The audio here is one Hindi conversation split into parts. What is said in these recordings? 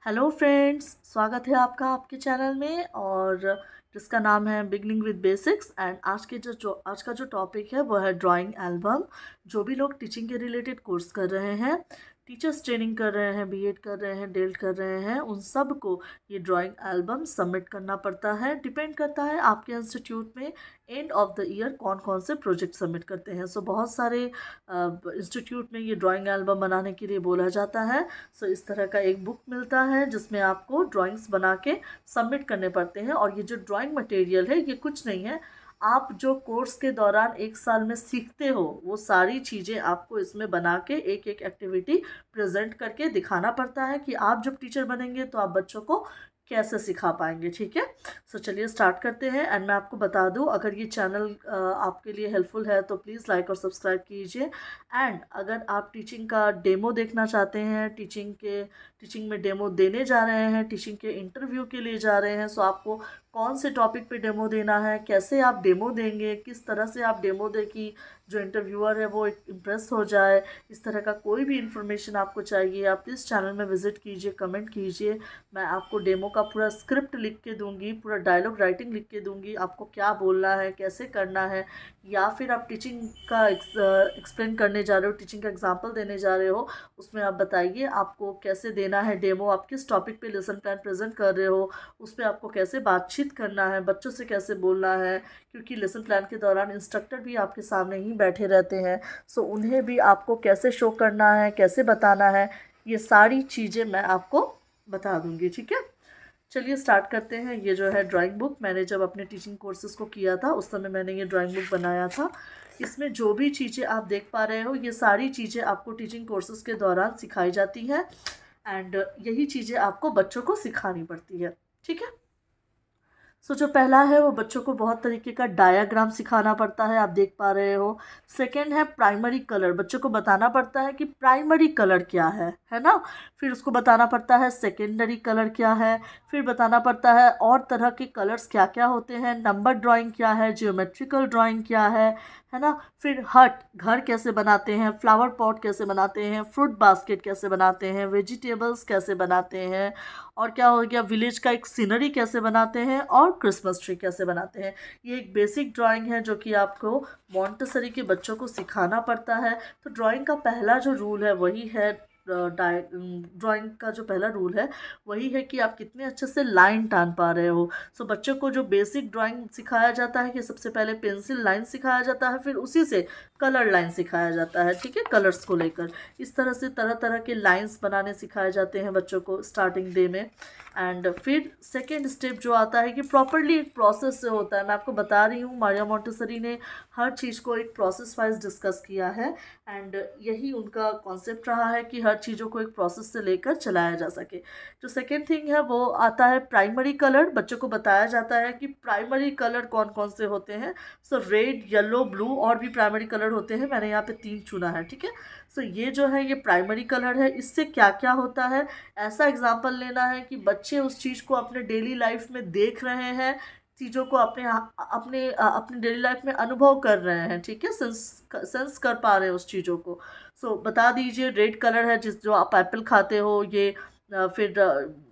हेलो फ्रेंड्स, स्वागत है आपका आपके चैनल में और जिसका नाम है बिगनिंग विद बेसिक्स। एंड आज का जो टॉपिक है वो है ड्राइंग एल्बम। जो भी लोग टीचिंग के रिलेटेड कोर्स कर रहे हैं, टीचर्स ट्रेनिंग कर रहे हैं, बीएड कर रहे हैं, डेल्ट कर रहे हैं, उन सब को ये ड्राइंग एल्बम सबमिट करना पड़ता है। डिपेंड करता है आपके इंस्टीट्यूट में एंड ऑफ द ईयर कौन कौन से प्रोजेक्ट सबमिट करते हैं। सो बहुत सारे इंस्टीट्यूट में ये ड्राइंग एल्बम बनाने के लिए बोला जाता है। सो इस तरह का एक बुक मिलता है जिसमें आपको ड्राइंग्स बना के सबमिट करने पड़ते हैं। और ये जो ड्राइंग मटेरियल है ये कुछ नहीं है, आप जो कोर्स के दौरान एक साल में सीखते हो वो सारी चीज़ें आपको इसमें बना के एक एक एक्टिविटी प्रेजेंट करके दिखाना पड़ता है कि आप जब टीचर बनेंगे तो आप बच्चों को कैसे सिखा पाएंगे। ठीक है, सो चलिए स्टार्ट करते हैं। एंड मैं आपको बता दूं, अगर ये चैनल आपके लिए हेल्पफुल है तो प्लीज़ लाइक और सब्सक्राइब कीजिए। एंड अगर आप टीचिंग का डेमो देखना चाहते हैं, टीचिंग में डेमो देने जा रहे हैं, टीचिंग के इंटरव्यू के लिए जा रहे हैं, सो आपको कौन से टॉपिक पे डेमो देना है, कैसे आप डेमो देंगे, किस तरह से आप डेमो दें कि जो इंटरव्यूअर है वो इम्प्रेस हो जाए, इस तरह का कोई भी इन्फॉर्मेशन आपको चाहिए आप प्लीज़ चैनल में विज़िट कीजिए, कमेंट कीजिए। मैं आपको डेमो का पूरा स्क्रिप्ट लिख के दूंगी, पूरा डायलॉग राइटिंग लिख के दूंगी, आपको क्या बोलना है, कैसे करना है। या फिर आप टीचिंग का एक्सप्लेन करने जा रहे हो, टीचिंग का एग्जांपल देने जा रहे हो, उसमें आप बताइए आपको कैसे देना है डेमो, आप किस टॉपिक पे लेसन प्लान प्रेजेंट कर रहे हो, उस पर आपको कैसे बातचीत करना है, बच्चों से कैसे बोलना है, क्योंकि लेसन प्लान के दौरान इंस्ट्रक्टर भी आपके सामने ही बैठे रहते हैं। सो उन्हें भी आपको कैसे शो करना है, कैसे बताना है, ये सारी चीज़ें मैं आपको बता दूंगी। ठीक है, चलिए स्टार्ट करते हैं। ये जो है ड्राइंग बुक, मैंने जब अपने टीचिंग कोर्सेज़ को किया था उस समय मैंने ये ड्राइंग बुक बनाया था। इसमें जो भी चीज़ें आप देख पा रहे हो ये सारी चीज़ें आपको टीचिंग कोर्सेज़ के दौरान सिखाई जाती हैं। एंड यही चीज़ें आपको बच्चों को सिखानी पड़ती है। ठीक है, सो जो पहला है वो बच्चों को बहुत तरीके का डायाग्राम सिखाना पड़ता है, आप देख पा रहे हो। सेकंड है प्राइमरी कलर, बच्चों को बताना पड़ता है कि प्राइमरी कलर क्या है ना। फिर उसको बताना पड़ता है सेकेंडरी कलर क्या है। फिर बताना पड़ता है और तरह के कलर्स क्या क्या होते हैं, नंबर ड्राइंग क्या है, जियोमेट्रिकल ड्राइंग क्या है ना। फिर हट, घर कैसे बनाते हैं, फ्लावर पॉट कैसे बनाते हैं, फ्रूट बास्केट कैसे बनाते हैं, वेजिटेबल्स कैसे बनाते हैं, और क्या हो गया विलेज का एक सीनरी कैसे बनाते हैं, और क्रिसमस ट्री कैसे बनाते हैं। ये एक बेसिक ड्राइंग है जो कि आपको मॉन्टेसरी के बच्चों को सिखाना पड़ता है। तो ड्राइंग का पहला जो रूल है वही है, ड्राइंग का जो पहला रूल है वही है कि आप कितने अच्छे से लाइन टान पा रहे हो। सो बच्चों को जो बेसिक ड्राइंग सिखाया जाता है कि सबसे पहले पेंसिल लाइन सिखाया जाता है, फिर उसी से कलर लाइन सिखाया जाता है। ठीक है, कलर्स को लेकर इस तरह से तरह तरह के लाइंस बनाने सिखाए जाते हैं बच्चों को स्टार्टिंग डे में। एंड फिर सेकेंड स्टेप जो आता है कि प्रॉपरली एक प्रोसेस से होता है। मैं आपको बता रही हूँ मारिया मॉन्टेसरी ने हर चीज़ को एक प्रोसेस वाइज डिस्कस किया है। एंड यही उनका कॉन्सेप्ट रहा है कि हर चीज़ों को एक प्रोसेस से लेकर चलाया जा सके। जो सेकेंड थिंग है वो आता है प्राइमरी कलर, बच्चों को बताया जाता है कि प्राइमरी कलर कौन कौन से होते हैं। सो रेड, येलो, ब्लू और भी प्राइमरी कलर होते हैं, मैंने यहाँ पे 3 चुना है। ठीक है, सो ये जो है ये प्राइमरी कलर है, इससे क्या क्या होता है ऐसा एग्जाम्पल लेना है कि बच्चे उस चीज़ को अपने डेली लाइफ में देख रहे हैं, चीज़ों को अपने डेली लाइफ में अनुभव कर रहे हैं। ठीक है, सेंस कर पा रहे हैं उस चीज़ों को। सो बता दीजिए, रेड कलर है जो आप एप्पल खाते हो, ये फिर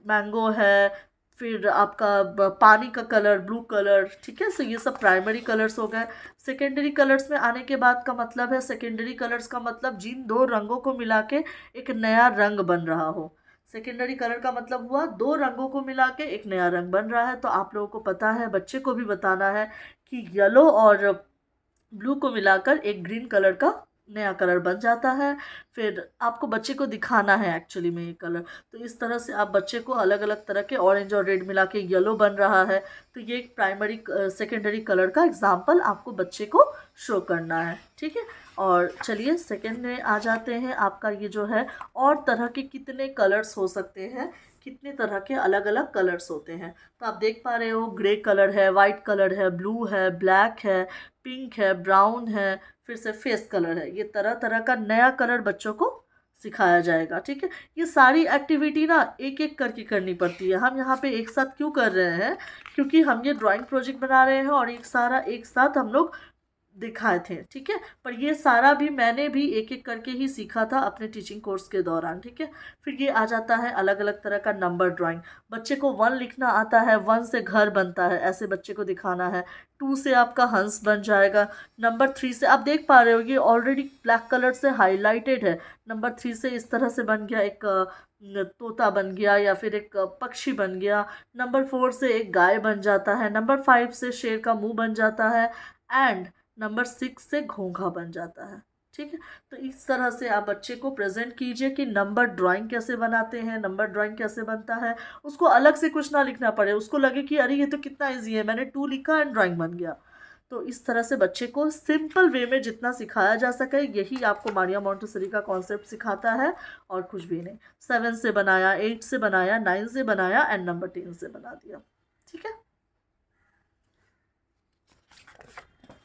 मैंगो है, फिर आपका पानी का कलर ब्लू कलर। ठीक है, सो ये सब प्राइमरी कलर्स हो गए। सेकेंडरी कलर्स में आने के बाद का मतलब है, सेकेंडरी कलर्स का मतलब जिन दो रंगों को मिला के एक नया रंग बन रहा हो। सेकेंडरी कलर का मतलब हुआ दो रंगों को मिला के एक नया रंग बन रहा है। तो आप लोगों को पता है, बच्चे को भी बताना है कि येलो और ब्लू को मिलाकर एक ग्रीन कलर का नया कलर बन जाता है। फिर आपको बच्चे को दिखाना है एक्चुअली में ये कलर। तो इस तरह से आप बच्चे को अलग अलग तरह के ऑरेंज और रेड मिला के येलो बन रहा है। तो ये एक प्राइमरी सेकेंडरी कलर का एग्जाम्पल आपको बच्चे को शो करना है। ठीक है, और चलिए सेकेंड में आ जाते हैं। आपका ये जो है और तरह के कितने कलर्स हो सकते हैं, कितने तरह के अलग अलग कलर्स होते हैं। तो आप देख पा रहे हो, ग्रे कलर है, वाइट कलर है, ब्लू है, ब्लैक है, पिंक है, ब्राउन है, फिर से फेस कलर है। ये तरह तरह का नया कलर बच्चों को सिखाया जाएगा। ठीक है, ये सारी एक्टिविटी ना एक एक करके करनी पड़ती है। हम यहाँ पे एक साथ क्यों कर रहे हैं, क्योंकि हम ये ड्राइंग प्रोजेक्ट बना रहे हैं और एक साथ हम लोग दिखाए थे, ठीक है। पर ये सारा भी मैंने भी एक एक करके ही सीखा था अपने टीचिंग कोर्स के दौरान, ठीक है। फिर ये आ जाता है अलग अलग तरह का नंबर ड्राइंग। बच्चे को 1 लिखना आता है, 1 से घर बनता है, ऐसे बच्चे को दिखाना है। 2 से आपका हंस बन जाएगा। नंबर 3 से आप देख पा रहे हो ये ऑलरेडी ब्लैक कलर से हाईलाइटेड है। नंबर 3 से इस तरह से बन गया, एक तोता बन गया या फिर एक पक्षी बन गया। नंबर 4 से एक गाय बन जाता है। नंबर 5 से शेर का मुंह बन जाता है। एंड नंबर 6 से घोंघा बन जाता है, ठीक है। तो इस तरह से आप बच्चे को प्रेजेंट कीजिए कि नंबर ड्राइंग कैसे बनाते हैं, नंबर ड्राइंग कैसे बनता है। उसको अलग से कुछ ना लिखना पड़े, उसको लगे कि अरे ये तो कितना इजी है, मैंने 2 लिखा एंड ड्राइंग बन गया। तो इस तरह से बच्चे को सिंपल वे में जितना सिखाया जा सके, यही आपको मारिया मोंटेसरी का कॉन्सेप्ट सिखाता है, और कुछ भी नहीं। 7 से बनाया, 8 से बनाया, 9 से बनाया एंड नंबर 10 से बना दिया, ठीक है।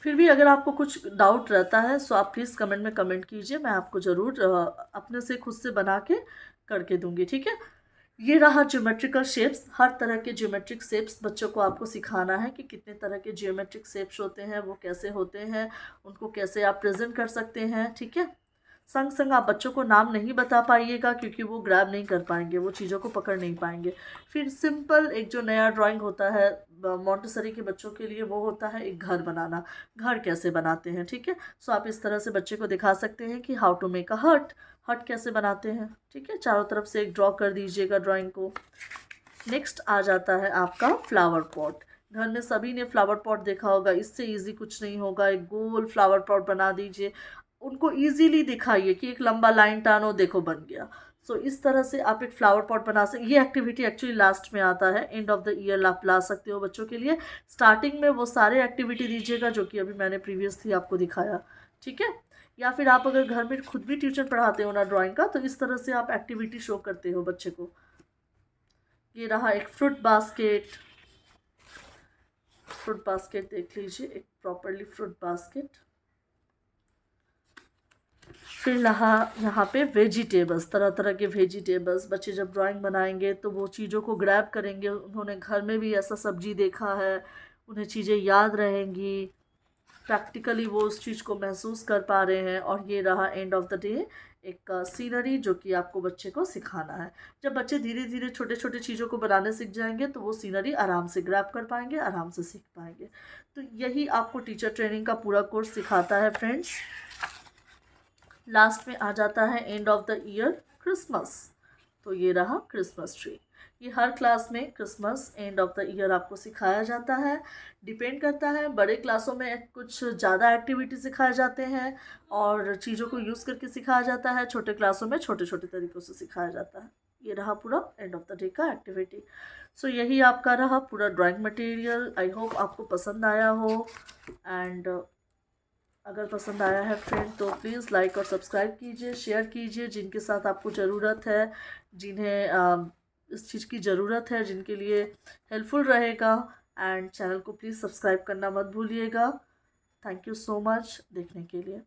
फिर भी अगर आपको कुछ डाउट रहता है सो आप प्लीज़ कमेंट में कमेंट कीजिए, मैं आपको ज़रूर अपने से खुद से बना के करके दूंगी, ठीक है। ये रहा ज्योमेट्रिकल शेप्स। हर तरह के ज्योमेट्रिक शेप्स बच्चों को आपको सिखाना है कि कितने तरह के ज्योमेट्रिक शेप्स होते हैं, वो कैसे होते हैं, उनको कैसे आप प्रेजेंट कर सकते हैं, ठीक है। संग संग आप बच्चों को नाम नहीं बता पाइएगा क्योंकि वो ग्रैब नहीं कर पाएंगे, वो चीज़ों को पकड़ नहीं पाएंगे। फिर सिंपल एक जो नया ड्राइंग होता है मॉन्टेसरी के बच्चों के लिए, वो होता है एक घर बनाना। घर कैसे बनाते हैं, ठीक है। सो आप इस तरह से बच्चे को दिखा सकते हैं कि हाउ टू मेक अ हट, हट कैसे बनाते हैं, ठीक है। चारों तरफ से एक ड्रॉ कर दीजिएगा ड्राइंग को। नेक्स्ट आ जाता है आपका फ्लावर पॉट। घर में सभी ने फ्लावर पॉट देखा होगा, इससे इजी कुछ नहीं होगा। एक गोल फ्लावर पॉट बना दीजिए, उनको इजीली दिखाइए कि एक लंबा लाइन टानो, देखो बन गया। सो इस तरह से आप एक फ्लावर पॉट बना सकते। ये एक्टिविटी एक्चुअली लास्ट में आता है, एंड ऑफ द ईयर आप ला सकते हो बच्चों के लिए। स्टार्टिंग में वो सारे एक्टिविटी दीजिएगा जो कि अभी मैंने प्रीवियसली आपको दिखाया, ठीक है। या फिर आप अगर घर में खुद भी ट्यूशन पढ़ाते हो ना ड्राइंग का, तो इस तरह से आप एक्टिविटी शो करते हो बच्चे को। ये रहा एक फ्रूट बास्केट। फ्रूट बास्केट देख लीजिए, एक प्रॉपरली फ्रूट बास्केट। फिर रहा यहाँ पे वेजिटेबल्स, तरह तरह के वेजिटेबल्स। बच्चे जब ड्राइंग बनाएंगे तो वो चीज़ों को ग्रैब करेंगे, उन्होंने घर में भी ऐसा सब्जी देखा है, उन्हें चीज़ें याद रहेंगी, प्रैक्टिकली वो उस चीज़ को महसूस कर पा रहे हैं। और ये रहा एंड ऑफ द डे एक सीनरी जो कि आपको बच्चे को सिखाना है। जब बच्चे धीरे धीरे छोटे छोटे चीज़ों को बनाने सीख जाएंगे तो वो सीनरी आराम से ग्रैब कर पाएंगे, आराम से सीख पाएंगे। तो यही आपको टीचर ट्रेनिंग का पूरा कोर्स सिखाता है फ्रेंड्स। लास्ट में आ जाता है end of the year Christmas. तो ये रहा क्रिसमस ट्री। ये हर क्लास में Christmas end of the year आपको सिखाया जाता है। डिपेंड करता है, बड़े क्लासों में कुछ ज़्यादा एक्टिविटी सिखाए जाते हैं और चीज़ों को यूज़ करके सिखाया जाता है, छोटे क्लासों में छोटे छोटे तरीक़ों से सिखाया जाता है। ये रहा पूरा एंड ऑफ द डे का एक्टिविटी। सो यही आपका रहा पूरा ड्राइंग मटेरियल। आई होप आपको पसंद आया हो, एंड अगर पसंद आया है फ्रेंड तो प्लीज़ लाइक और सब्सक्राइब कीजिए, शेयर कीजिए जिनके साथ आपको ज़रूरत है, जिन्हें इस चीज़ की ज़रूरत है, जिनके लिए हेल्पफुल रहेगा। एंड चैनल को प्लीज़ सब्सक्राइब करना मत भूलिएगा। थैंक यू सो मच देखने के लिए।